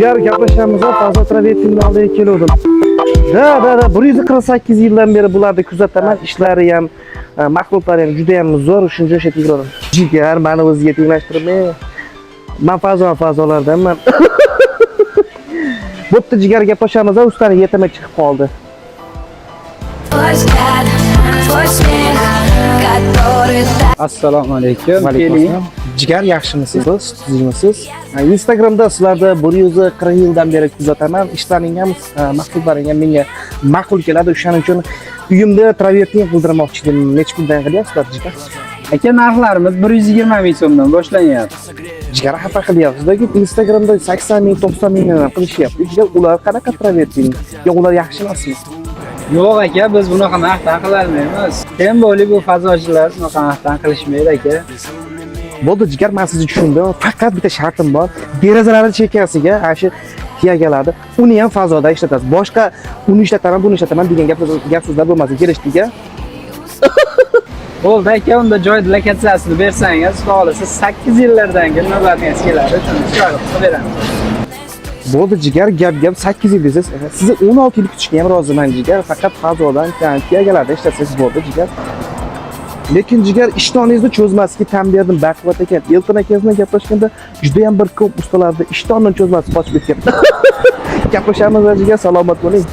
Jigar gaplashamiz, fazla travertinni oldiga keldim. Da, 148 yildan beri bularni kuzataman, ishlari ham, mahsulotlari ham juda ham zo'r, shuncha o'sha tegradim. Jigar meni o'ziga tenglashtirmay. Men fazolardanman. Bo'pti, jigar gaplashamiz, ustani yetama chiqib qoldi. Assalomu alaykum. Jigar yaxshimisiz? Tuzingmisiz? Instagramda sizlarni 140 yildan beri kuzataman. Ishlaring ham, mahsulotlaring ham menga ma'qul keladi. O'shaning uchun uyimda travertin qildirmoqchi edim. Necha kundan qilyapsizlar, jigar? Aka, narxlarimiz 120 ming so'mdan boshlanyapti. Jigar xafa qilyapsiz-da, Instagramda 80 ming, 90 mingdan qilishyapti. Jigar ular qanaqa travertin? Yo'q, ular yaxshi emasmi? Yo'q aka, biz bunaqa narxdan qilolmaymiz. Kim bo'li bu fazochilar bunaqa narxdan qilishmaydi aka. Bo'ldi, jigar, men sizni tushundim. Faqat bitta shartim bor. Derazalarni chekkasiga shu tiyagaladi. Uni ham fazoda ishlatasiz. Boshqa uni ishlataman, buni ishlataman degan gap so'zlar bo'lmasin. Kelishdik-a? Bo'ldi aka, unda joy lokatsiyasini bersangiz, xohlasa 8 yillardan navbatingiz keladi. Chiroyli qilib beramiz. Bo'ldi, jigar, gap 8 yil desiz. Sizni 16 yil kutishga ham roziman, jigar. Faqat fazodan tiyagaladi ishlasangiz bo'ldi, jigar. Lekin jigar, ishtoningizni cho'zmasga tan berdim, baquvvat ekan. Elton akangiz bilan gaplashganda juda ham bir ko'p ustalarni ishtonini cho'zmasga qochib ketgan. Gaplashamiz, jigar, salomat bo'ling.